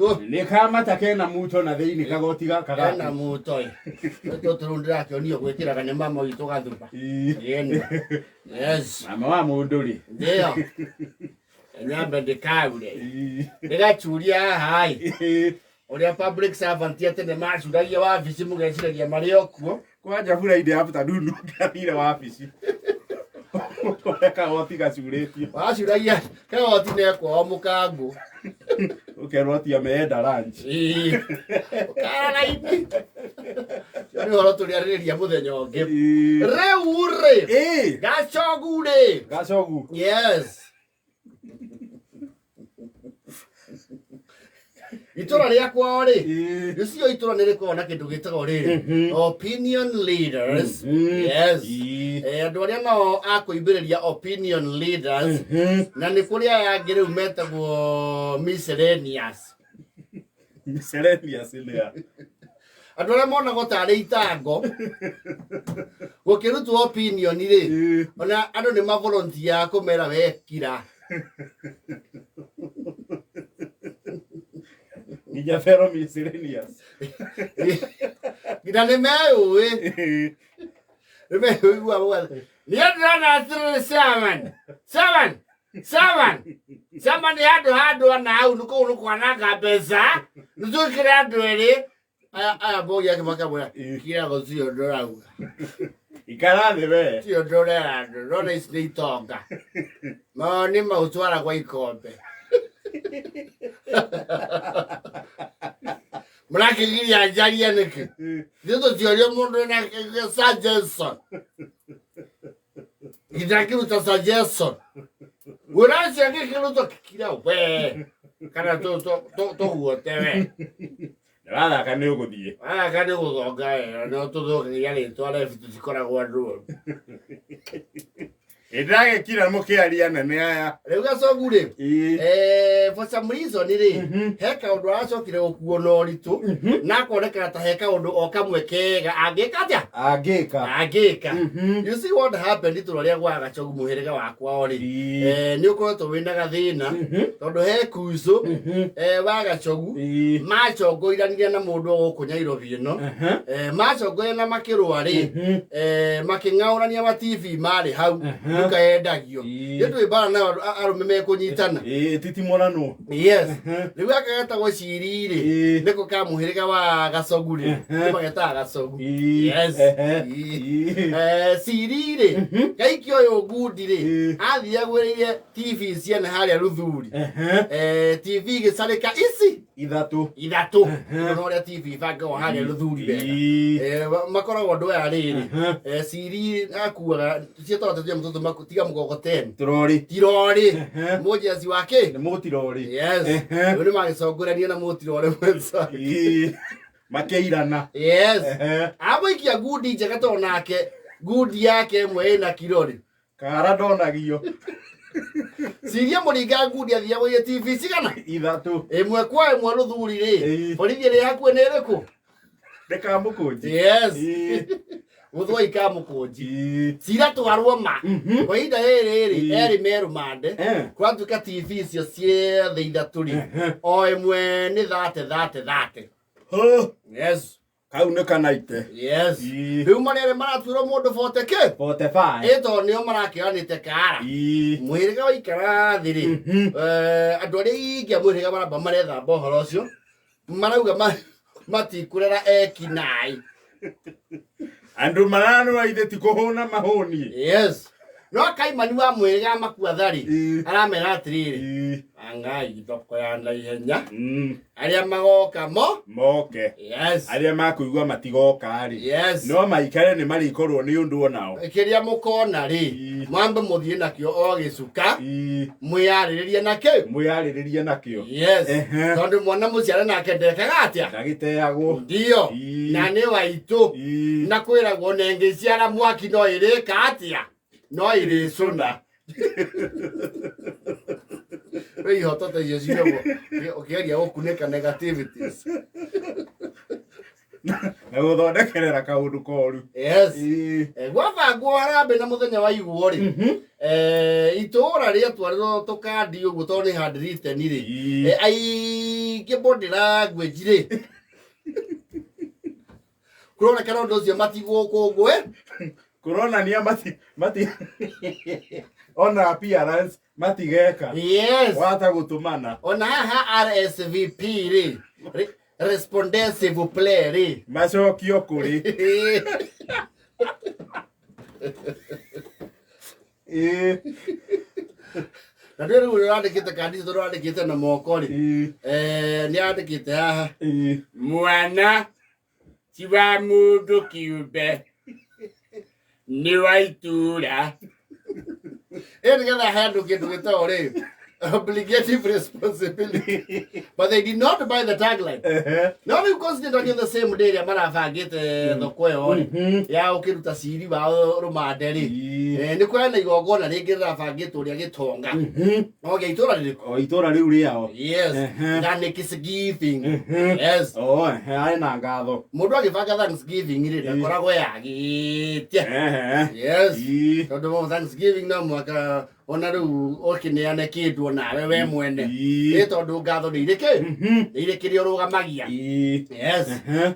Nĩ kamata kena muto na thĩinĩ kagoti gaka gaka. Kena muto ĩ. Tũtũ ndĩrakĩonio gwĩkĩraga nĩ mama witũ gathuba. Yes. Mama wa mũndũ rĩ. Ndio. Nyambe ndĩkaure. Ndĩgacuria haha ĩ. Ũrĩa public servant atene macuragia wabici mũgeciragia marĩ o kuo. Kwanja Friday afternoon ngathire wabici. Kagoti gacurĩtio. Wacuragia kagoti nĩekwo mũkangũ. Ũkerwo ati ameenda lunch. Ũkara ini. Nĩ ũhoro tũrĩarĩrĩria mũthenya ũngĩ. Rĩu rĩ. Gacogu rĩ. Gacogu. Yes. Itura rĩakwa rĩ. Rĩcio itura nĩ rĩkoragwo na kĩndũ gĩtagwo rĩrĩ. Opinion leaders. Yes. Andũ arĩa nao akũimbĩrĩria opinion leaders. Na nĩ kũrĩ aya angĩ rĩu metagwo miscellaneous. Miscellaneous nĩa. Andũ arĩa monagwo tarĩ itango. Gũkĩrutwo opinion rĩ. Ona andũ nĩ mavolunteer kũmera wekira. Nginya fellow miscellaneous. Nginya nĩ meũĩ. Nĩ meũĩ gwa. Nĩ ndĩrona atĩrĩrĩ Seven nĩ handũ ana hau nĩ kũu nĩ kwananga mbeca. Nĩ twĩkĩre andũ erĩ. Aya mbogi yake makamwĩra kira gũtirĩ ũndũ ũrauga. Ikara thĩ we. Ti ũndũ ũrera andũ. Rona ici nĩ itonga. No nĩ maũtwara gwa ikombe. Mũrakĩgiria njarie nĩkĩ? Ithuĩ tũtiorio mũndũ na suggestion. Gĩtakĩruta suggestion. Wĩra ũcio gĩkĩrutwo kira we. Kana tũguote we. Nĩwathaka nĩ ũgũthiĩ. Wathaka nĩ gũthonga wega no tũthũkagia rĩtwa rebi tũtikoragwo andũ ũru. Ndagĩkira mũkĩaria nene aya. Rĩu Gacogu rĩ. For some reason rĩ. He kaũndũ aracokire gũkuo na ũritũ. Na akonekana ta he kaũndũ o kamwe kega. Angĩka atĩa? Angĩka. You see what happened itũra rĩa gwa Gacogu mũhĩrĩga wakwa rĩ. Nĩ ũkoretwo wĩna gathĩna. Tondũ he kuico wa Gacogu. Macongoiranire na mũndũ gũkũ Nairobi ĩno. Macongoire na makĩrũa rĩ. Makĩng'aũrania ma TV marĩ hau. Ndukayendagio. Nĩndũĩ mbara nao arũme mekũnyitana. Titimorano. Yes. Rĩu akagetagwo Ciri rĩ. Nĩko ka mũhĩrĩga wa Gacogu rĩ. Nĩmagetaga Gacogu. Yes. Ciri rĩ. Gaikio ũyũ ngundi rĩ. Athiagwĩrĩire TV ciene harĩa Ruthuri. TV gĩcarĩka ici. Ithatũ. Nĩ ũrĩa TV bangagwo harĩa Ruthuri wega. Makoragwo andũ aya rĩrĩ. Ciri akuaga cietagwo tũthiĩ mũtũtũ tiga mũgogoteni. Tirori. Mũjeci wake. Nĩ mũtirori. Yes. Rĩu nĩ magĩcongorania na mũtirori mwenza. Makĩirana. Yes. Amũikia ngundi njega tondũ nake ngundi yake ĩmwe ĩna kirori. Kara ndonagio. Ciria mũringa ngundi athiagwo iye TV cigana? Ithatũ. Ĩmwe kwa ĩmwe Ruthuri rĩ. Borithi ĩrĩ hakuhĩ nĩ ĩrĩkũ? Ndĩkamũkũnji. Yes. Mũthwa ikamũkũnji. Cira twarwo ma. Kwa ihinda rĩrĩ erĩ merũmande. Kwatuĩka TV icio ciothe ithatũ rĩ. O ĩmwe nĩ 30. Yes. Kau nĩ kanaite. Yes. Rĩu marĩa maratuĩrwo mũndũ 40k. 45. Ĩto nĩo marakĩranĩte kara. Mũhĩrĩga waikara thĩ rĩ. Andũ arĩa aingĩ a mũhĩrĩga maramba marethamba ũhoro ũcio. Marauga matikũrera ekinaĩ. Andũ maranũra ithe ti kũhũna mahũni. Yes. No kaimani wa mũhĩrĩga makua thari. Aramera atĩrĩrĩ. Angai thoko ya naihenya. Arĩa magoka moke. Yes. Arĩa makũigua matigoka rĩ. Yes. No maikare nĩ marĩkorwo nĩ ũndũ onao. Kĩrĩa mũkona rĩ. Mwambe mũthiĩ nakĩo o gĩcuka. Mwĩyarĩrĩrie nakĩo. Yes. Tondũ mwana mũciare nake ndekaga atĩa. Ndagĩteagwo. Ndio. Na nĩ waitũ. Na kwĩragwo nengĩciara mwaki no ĩrĩka atĩa. No ĩrĩcũna. Wei ihoto ta icio ciugagwo ũkĩgeria gũkunĩka negativities. Na gũthondekerera kaũndũ koru. Yes. Gwabangwo harambĩ na mũthenya wa iguo rĩ. Itũũra rĩatwarirwo tũkandi ũguo tondũ nĩ handwritten rĩ. Aingĩ nyingĩ body language rĩ kurona kana ũndũ ũcio matigũkũngũĩ kuronania mati ona appearance matigeka yes wata gutumana ona haha RSVP rĩ respondez s'il vous plaît rĩ macokio kuri na ndio rĩu ũrandĩkĩte kandi icio ũrandĩkĩte na moko rĩ nĩ andĩkĩte haha mwana ti wa mũndũ kĩũmbe nĩ wa itũũra nĩgetha handũ kĩndũ gĩtagwo rĩ obligative responsibility but they did not buy the tagline no rĩu consider the same day rĩa marabangĩte thoko ĩyo ya ũkĩruta ciri wao rũmande rĩ nĩ kwena igongona rĩngĩ rĩrabangĩtwo rĩa gĩtonga no gĩa itũũra rĩrĩkũ itũũra rĩu rĩao yes Thanksgiving yes arĩ na ngatho mũndũ agĩbanga Thanksgiving rĩ ndakoragwo yagĩte yes tondũ Thanksgiving no mwaka ona rĩu ũkĩneane kĩndũ nawe we mwene nĩ tondũ ngatho nĩ irĩ kĩrĩa ũrũgamagia yes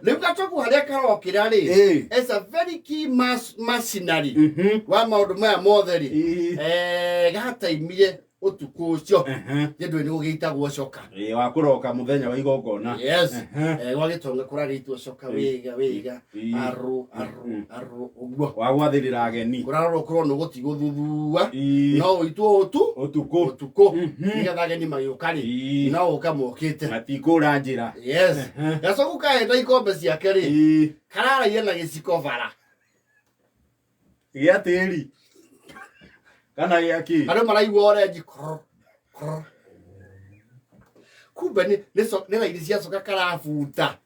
rĩu gacoku harĩa karokĩra rĩ it's a very key machinery wa maũndũ maya mothe rĩ gataimire ũtukũ ũcio kĩndũ nĩ gũgĩtagwo coka wa kũroka mũthenya wa igongona yes gwa gĩtonga kũrarĩtwo coka wĩga arũ ũguo wa gwathĩrĩra ageni kũrarorwo kũrwo nĩ gũtigũthuthua no ũitwo ũtukũ nĩgetha ageni magĩũka rĩ no ũka mokĩte matikũra njĩra yes gacoku kahenda ikombe ciake rĩ kararagia na gĩciko bara gĩa tĩri kana gĩa kĩ andũ maraigua orange kumbe nĩ raidi cia coka karabuta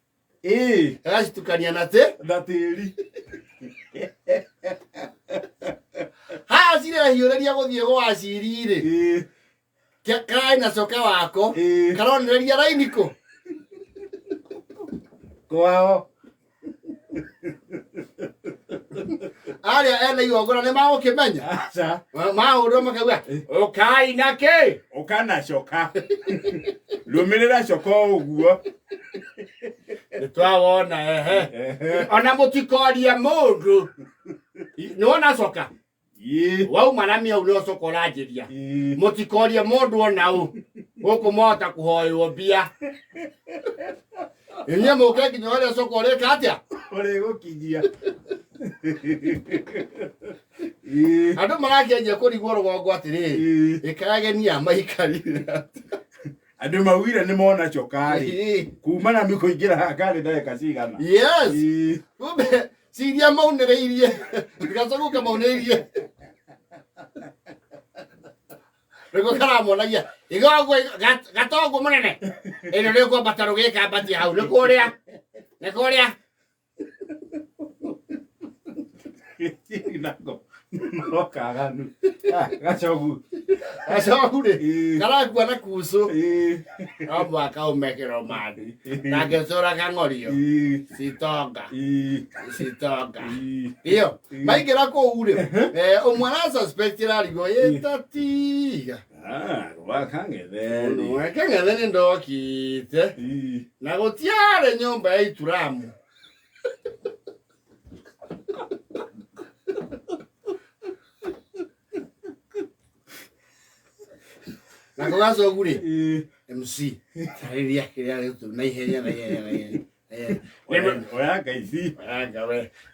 gagacitukania na tĩri haha cirehiũrĩria gũthiĩ gwa ciri rĩ kararĩ na coka wako karonereria raini kũ kwao arĩa ena igongona nĩ magũkĩmenya maũndũ makauga ũkai na kĩ ũkana coka rũmĩrĩra coka ũguo nĩtwawona ona mũtikoria mũndũ nĩwona coka wauma na mĩau nĩ coka ũranjĩria mũtikoria mũndũ ona ũ gũkũ mohota kũhoywo mbia inyuĩ mũke nginya ũrĩa coka ũrĩka atĩa ũrĩgũkinyia andũ marakĩanjia kũrigwo rũgongo atĩrĩ ĩkagenia maikarire andũ maugire nĩ mona cokarĩ kuma na mĩkũingĩra hakarĩ ndagĩka cigana yes kumbe ciria maunĩrĩirie gacoku maunĩrĩirie rĩko karamonagia igongo gatongo mũnene ĩno nĩ kwambata rũgĩkambatia hau nĩ kũrĩa nako no kaganu gacoku rĩ karakua na kucu no mwaka ũmekĩrwo mandi na ngĩcũra kang'orio citonga iyo maingĩra kũu rĩ ũmwe na suspect rarigwo ĩtatiga kang'ethe nĩ ndokĩte na gũtiarĩ nyũmba ya ituramu na kugacoku rĩ MC tarĩria kĩrĩa gĩtũ na ihenya oya ngaici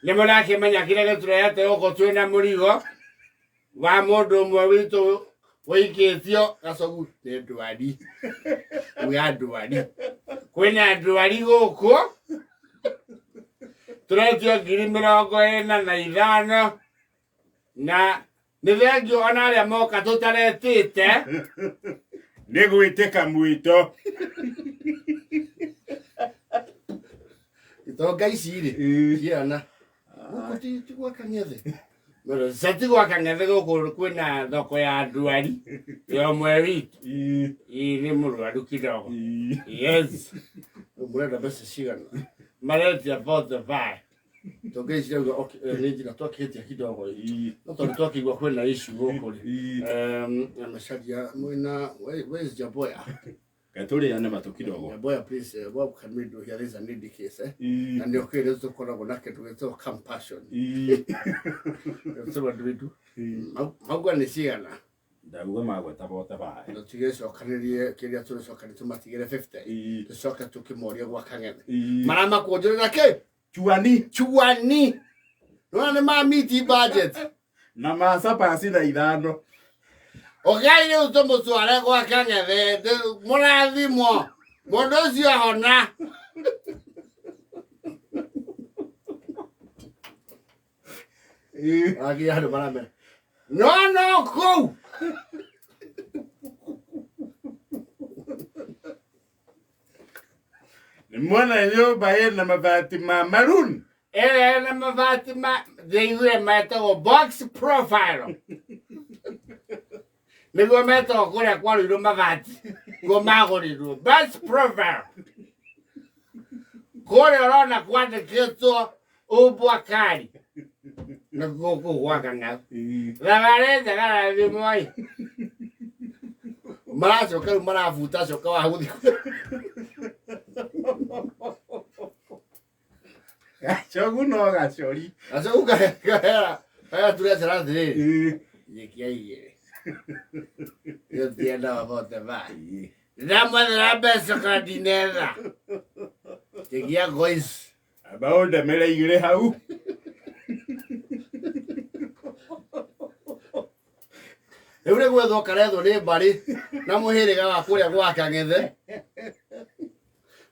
nĩ mũrakĩmenya kĩrĩa gĩtũrehete gũkũ twĩna mũrigo wa mũndũ ũmwe witũ wĩikĩtio gacoku nĩ ndwari uga ndwari kwĩna ndwari gũkũ tũretio 45,000 na nĩ thengio ona arĩa moka tũtaretĩte nĩ gwĩtĩka mwĩto itonga ici rĩ ciana gũkũ ti gwa kang'ethe ti gwa kang'ethe gũkũ kwĩna thoko ya ndwari ya ũmwe witũ nĩ mũrwaru kidogo yes mũrenda mbeca cigana maretia 45 tonga ici rauga nĩ njĩra twakĩhĩtia kidogo no tondũ twakĩigua kwĩna issue gũkũ rĩ amacaria mwĩna where's Jaboya Gaturi yana mato kidogo. Boy please, what can we do here? Is a needy case, eh? And you're okay, let's talk about naked with compassion. So what do we do? How going to see Anna? Ndaruga magweta bota bae. No tigeso kanirie kiria tuli soka nituma tigere 50. The soka tukimoria gwa kang'ethe. Marama kuongerera ke? Chuani. No ne ma meet budget. Na masa pasi na ithano. Ogai ni utomo swara gwa kang'ethe. Murathimo. Mundu ucio hona. Agi hano marame. No go. Mwana nyumba ina mabati ma maroon. Na mabati ma they meta o box profile. Nego meta o kore kwa ru mabati. Go magori ru box profile. Kore rona kwa de keto o bwakari. Na go waka nga. La vareza gara vi moi. Maracho karu marafuta cho kwa hudi. Chogu no gachori. Aso uga tulia será de. Y que ahí. Yo entiendo about the vai. Dama de la beso cardinera. Que guía gois. About the mele igre hau. Eure gwe do karedo ni bari. Na muhiri ga kuria gwa kang'ethe.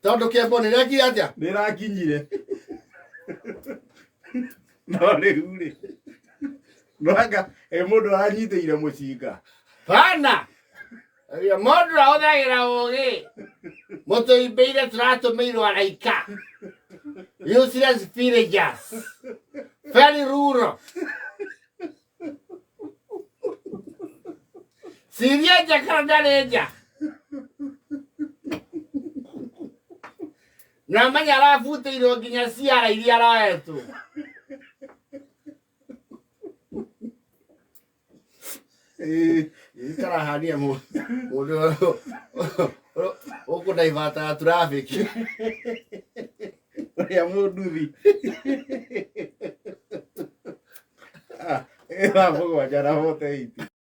Tondu kembo ni reki atia. Ndirakinyire. No riu ri. Noanga mundu anyiteire mucinga. Pana. Ya mundu authagira ugi. Mutu ibeire turatumirwo araika. Useless villagers. Very rural. Siria jacaranda. Na manya arafuta iro nginya ciara iria araetwo. Ikarahania mundu ukudivata traffic. Ya munduthi. Era fogo ajara hote iti.